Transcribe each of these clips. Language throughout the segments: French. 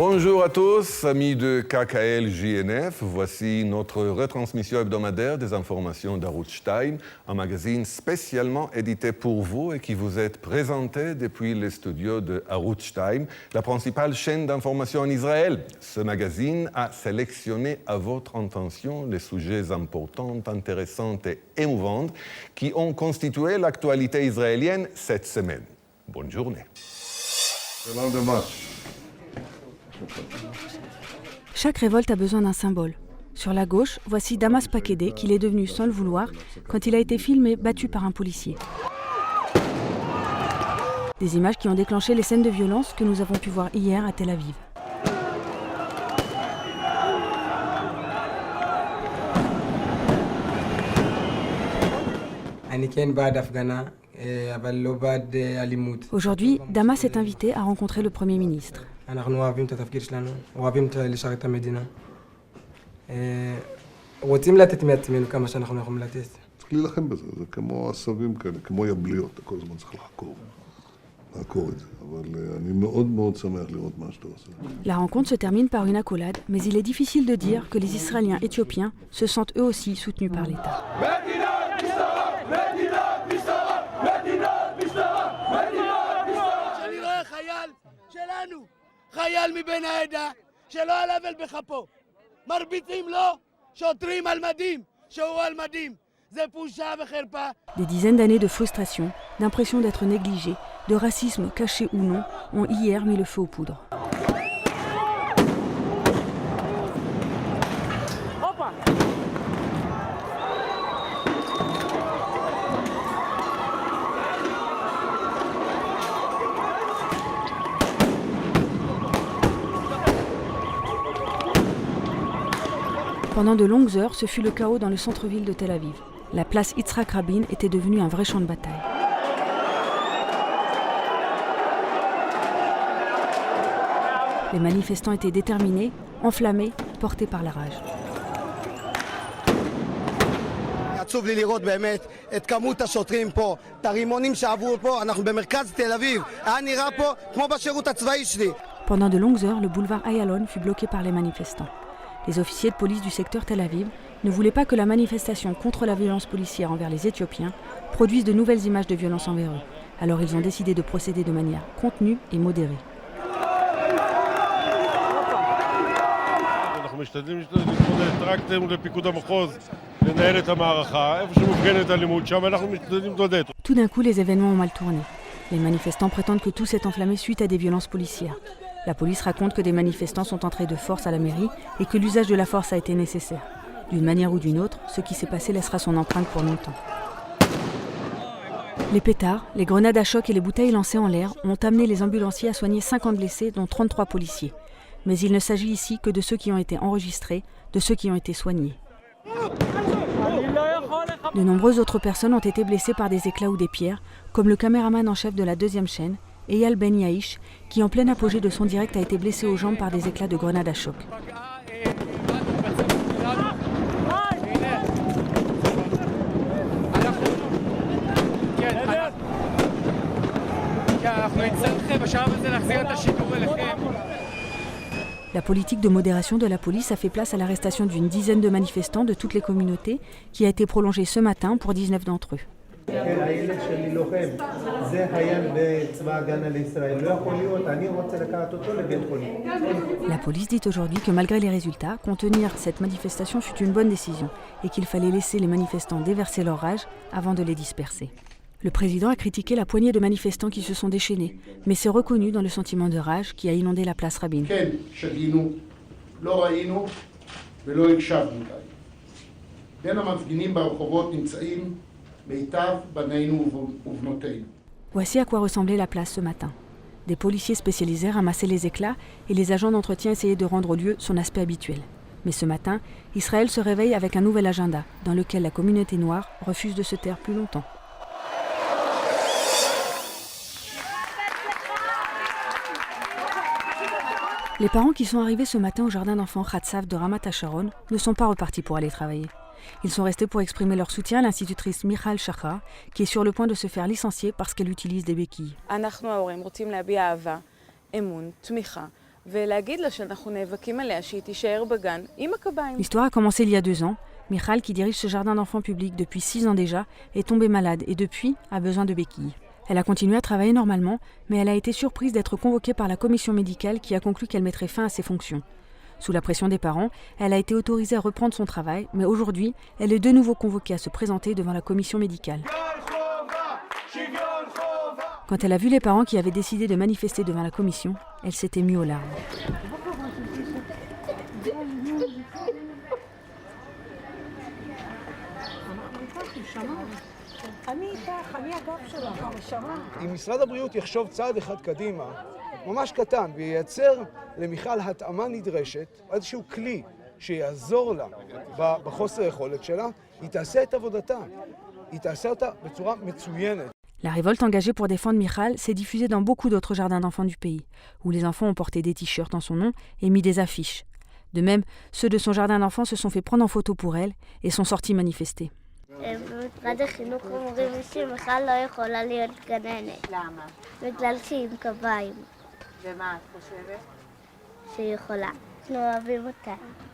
Bonjour à tous, amis de KKL JNF. Voici notre retransmission hebdomadaire des informations d'Arutz 2, un magazine spécialement édité pour vous et qui vous est présenté depuis les studios de Arutz 2, la principale chaîne d'information en Israël. Ce magazine a sélectionné à votre intention les sujets importants, intéressants et émouvants qui ont constitué l'actualité israélienne cette semaine. Bonne journée. Chaque révolte a besoin d'un symbole. Sur la gauche, voici Damas Packédé, qu'il est devenu sans le vouloir quand il a été filmé battu par un policier. Des images qui ont déclenché les scènes de violence que nous avons pu voir hier à Tel Aviv. Aujourd'hui, Damas est invité à rencontrer le Premier ministre. La rencontre se termine par une accolade, mais il est difficile de dire que les Israéliens éthiopiens se sentent eux aussi soutenus par l'État. Des dizaines d'années de frustration, d'impression d'être négligé, de racisme caché ou non, ont hier mis le feu aux poudres. Pendant de longues heures, ce fut le chaos dans le centre-ville de Tel Aviv. La place Yitzhak Rabin était devenue un vrai champ de bataille. Les manifestants étaient déterminés, enflammés, portés par la rage. עצוב לי לראות באמת את כמות השוטרים פה, את הרימונים שעברו פה, אנחנו במרכז תל אביב, היה נראה פה כמו בשירות הצבאי שלי. Pendant de longues heures, le boulevard Ayalon fut bloqué par les manifestants. Les officiers de police du secteur Tel Aviv ne voulaient pas que la manifestation contre la violence policière envers les Éthiopiens produise de nouvelles images de violence envers eux. Alors ils ont décidé de procéder de manière contenue et modérée. Tout d'un coup, les événements ont mal tourné. Les manifestants prétendent que tout s'est enflammé suite à des violences policières. La police raconte que des manifestants sont entrés de force à la mairie et que l'usage de la force a été nécessaire. D'une manière ou d'une autre, ce qui s'est passé laissera son empreinte pour longtemps. Les pétards, les grenades à choc et les bouteilles lancées en l'air ont amené les ambulanciers à soigner 50 blessés, dont 33 policiers. Mais il ne s'agit ici que de ceux qui ont été enregistrés, de ceux qui ont été soignés. De nombreuses autres personnes ont été blessées par des éclats ou des pierres, comme le caméraman en chef de la deuxième chaîne, Eyal Ben Yaïch, qui en plein apogée de son direct a été blessé aux jambes par des éclats de grenades à choc. La politique de modération de la police a fait place à l'arrestation d'une dizaine de manifestants de toutes les communautés, qui a été prolongée ce matin pour 19 d'entre eux. La police dit aujourd'hui que malgré les résultats, contenir cette manifestation fut une bonne décision et qu'il fallait laisser les manifestants déverser leur rage avant de les disperser. Le président a critiqué la poignée de manifestants qui se sont déchaînés, mais s'est reconnu dans le sentiment de rage qui a inondé la place Rabin. Voici à quoi ressemblait la place ce matin. Des policiers spécialisés ramassaient les éclats et les agents d'entretien essayaient de rendre au lieu son aspect habituel. Mais ce matin, Israël se réveille avec un nouvel agenda dans lequel la communauté noire refuse de se taire plus longtemps. Les parents qui sont arrivés ce matin au jardin d'enfants Khatsav de Ramat HaSharon ne sont pas repartis pour aller travailler. Ils sont restés pour exprimer leur soutien à l'institutrice Michal Shachar, qui est sur le point de se faire licencier parce qu'elle utilise des béquilles. L'histoire a commencé il y a 2 ans. Michal, qui dirige ce jardin d'enfants public depuis 6 ans déjà, est tombée malade et depuis a besoin de béquilles. Elle a continué à travailler normalement, mais elle a été surprise d'être convoquée par la commission médicale qui a conclu qu'elle mettrait fin à ses fonctions. Sous la pression des parents, elle a été autorisée à reprendre son travail, mais aujourd'hui, elle est de nouveau convoquée à se présenter devant la commission médicale. Quand elle a vu les parents qui avaient décidé de manifester devant la commission, elle s'est émue aux larmes. אם משרד הבריאות יחשוב צעד אחד קדימה, ממש קטן, וייצר למיכל התאמה נדרשת, איזשהו כלי שיעזור לה בחוסר יכולת שלה, היא תעשה את עבודתה. היא תעשה אותה בצורה מצוינת. La révolte engagée pour défendre Michal s'est diffusée dans beaucoup d'autres jardins d'enfants du pays, où les enfants ont porté des t-shirts en son nom et mis des affiches. De même, ceux de son jardin d'enfants se sont fait prendre en photo pour elle et sont sortis manifester. במשרד החינוך אומרים לי שמיכל לא יכולה להיות גננת. למה? בגלל שהיא עם קביים. ומה את חושבת? שהיא יכולה. אנחנו אוהבים אותה.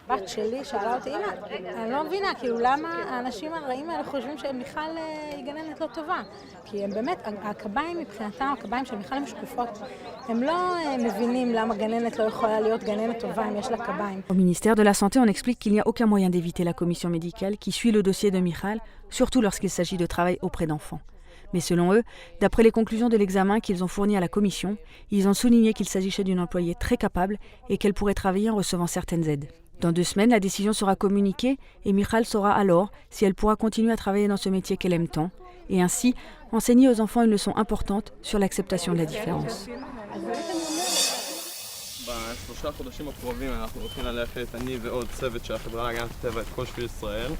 בת שלי שאלה אותי, אמא, אני לא מבינה, כאילו למה האנשים הרעים האלה חושבים שמיכל היא גננת לא טובה? כי הם באמת, הקביים מבחינתם, הקביים של מיכל הם שקופות. הם לא מבינים למה גננת לא יכולה להיות גננת טובה אם יש לה קביים. Au ministère de la Santé, on explique qu'il n'y a aucun moyen d'éviter la commission médicale qui suit le dossier de Michal, surtout lorsqu'il s'agit de travail auprès d'enfants. Mais selon eux, d'après les conclusions de l'examen qu'ils ont fourni à la commission, ils ont souligné qu'il s'agissait d'une employée très capable et qu'elle pourrait travailler en recevant certaines aides. Dans 2 semaines, la décision sera communiquée et Michal saura alors si elle pourra continuer à travailler dans ce métier qu'elle aime tant et ainsi enseigner aux enfants une leçon importante sur l'acceptation de la différence. ב3 חודשים הקרובים אנחנו הולכים ללכת, אני ועוד צוות של החברה להגנת הטבע, את כל שביל ישראל.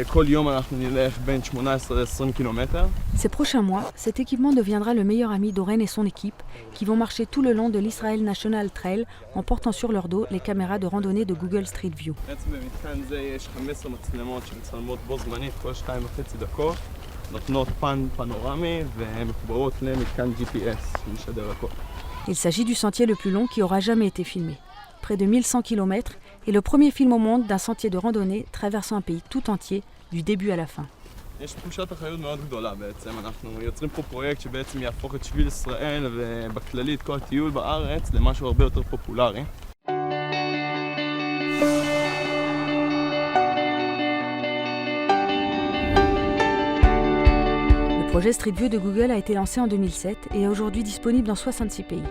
כל יום אנחנו נלך בין 18 ל-20 קילומטר. Ces prochains mois, cet équipement deviendra le meilleur ami d'Oren et son équipe qui vont marcher tout le long de l'Israel National Trail en portant sur leur dos les caméras de randonnée de Google Street View. בעצם במתקן זה יש 15 מצלמות שמצלמות בו זמנית כל 2.5 דקות, נותנות פן פנורמי ומחוברות למתקן GPS שמשדר הכל. Il s'agit du sentier le plus long qui aura jamais été filmé. Près de 1100 km et le premier film au monde d'un sentier de randonnée traversant un pays tout entier du début à la fin. יש תחושת אחריות מאוד גדולה בעצם, אנחנו יוצרים פה פרויקט שבעצם יהפוך את שביל ישראל ובכללי את כל הטיול בארץ למשהו הרבה יותר פופולרי. Le projet Street View de Google a été lancé en 2007 et est aujourd'hui disponible dans 66 pays.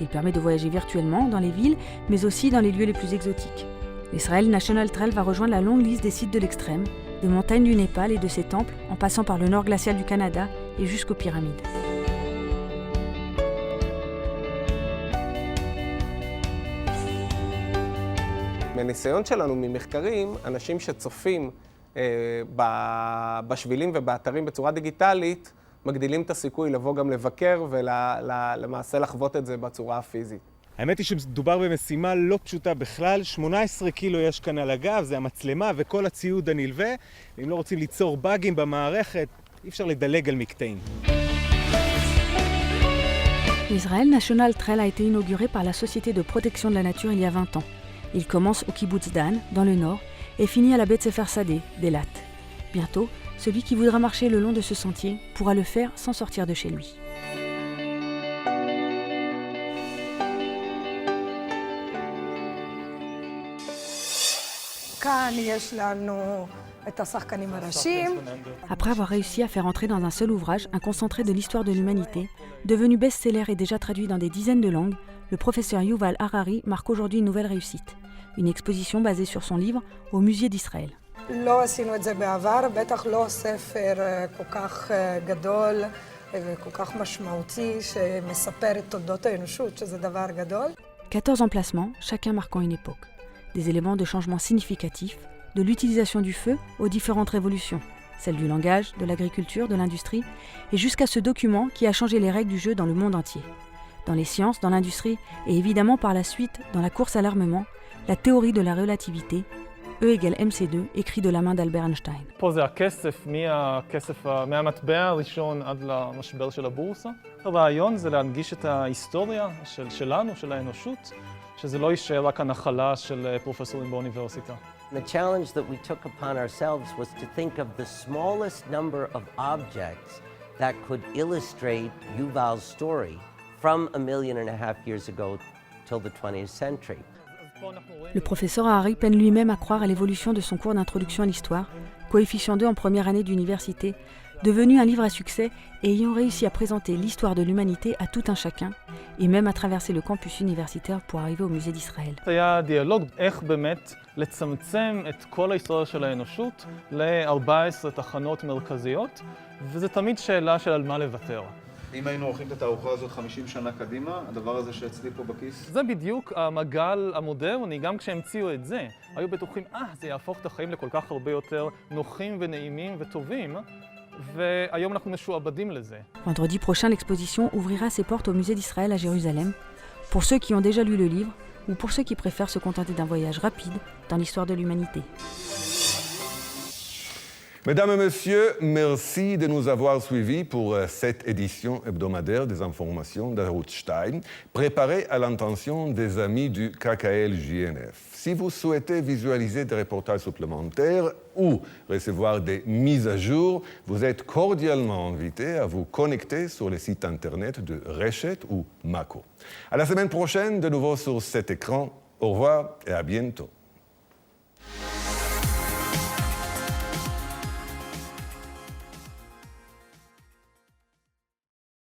Il permet de voyager virtuellement dans les villes, mais aussi dans les lieux les plus exotiques. L'Israel National Trail va rejoindre la longue liste des sites de l'extrême, des montagnes du Népal et de ses temples, en passant par le nord glacial du Canada et jusqu'aux pyramides. מהניסיון שלנו ממחקרים, אנשים שצופים בשבילים ובאתרים בצורה דיגיטלית, מגדילים את הסיכוי לבוא גם לבקר ולמעשה לחוות את זה בצורה הפיזית. האמת היא שמדובר במשימה לא פשוטה בכלל, 18 קילו יש כאן על הגב, זה המצלמה וכל הציוד הנלווה, ואם לא רוצים ליצור באגים במערכת, אי אפשר לדלג על מקטעים. L'Israel National Trail a été inauguré par la Société de protection de la nature il y a 20 ans. Il commence au kibbutz Dan, dans le nord, et finit à la Beth Sefer Sadeh, d'Elat. Bientôt, celui qui voudra marcher le long de ce sentier pourra le faire sans sortir de chez lui. Après avoir réussi à faire entrer dans un seul ouvrage un concentré de l'histoire de l'humanité, devenu best-seller et déjà traduit dans des dizaines de langues, le professeur Yuval Harari marque aujourd'hui une nouvelle réussite. Une exposition basée sur son livre au musée d'Israël. לא עשינו את זה בעבר, בטח לא ספר כל כך גדול וכל כך משמעותי שמספר את תולדות האנושות, שזה דבר גדול. 14 emplacements, chacun marquant une époque. Des éléments de changement significatifs, de l'utilisation du feu aux différentes révolutions, celles du langage, de l'agriculture, de l'industrie, et jusqu'à ce document qui a changé les règles du jeu dans le monde entier. Dans les sciences, dans l'industrie, et évidemment par la suite dans la course à l'armement, la théorie de la relativité, E égale MC2, écrit de la main d'Albert Einstein. פה זה הכסף, מהמטבע הראשון עד למשבר של הבורסה. הרעיון זה להנגיש את ההיסטוריה שלנו, של האנושות, שזה לא יישאר רק הנחלה של פרופסורים באוניברסיטה. The challenge that we took upon ourselves was to think of the smallest number of objects that could illustrate Yuval's story from 1.5 million years ago till the 20th century. Le professeur Harari peine lui-même à croire à l'évolution de son cours d'introduction à l'histoire, coefficient 2 en première année d'université, devenu un livre à succès et ayant réussi à présenter l'histoire de l'humanité à tout un chacun, et même à traverser le campus universitaire pour arriver au musée d'Israël. היה דיאלוג איך באמת לצמצם את כל ההיסטוריה של האנושות ל-14 תחנות מרכזיות, וזה תמיד שאלה של על מה לוותר. אם היינו עורכים את התערוכה הזאת 50 שנה קדימה, הדבר הזה שאצלי פה בכיס? זה בדיוק המעגל המודרני, גם כשהמציאו את זה. היו בטוחים, זה יהפוך את החיים לכל כך הרבה יותר נוחים ונעימים וטובים, והיום אנחנו משועבדים לזה. Vendredi prochain, l'exposition ouvrira ses portes au musée d'Israël à Jérusalem, pour ceux qui ont déjà lu le livre ou pour ceux qui préfèrent se contenter d'un voyage rapide dans l'histoire de l'humanité. Mesdames et messieurs, merci de nous avoir suivis pour cette édition hebdomadaire des informations d'Arutz Stein, préparée à l'intention des amis du KKL-JNF. Si vous souhaitez visualiser des reportages supplémentaires ou recevoir des mises à jour, vous êtes cordialement invités à vous connecter sur le site internet de Reshet ou Mako. À la semaine prochaine, de nouveau sur cet écran. Au revoir et à bientôt.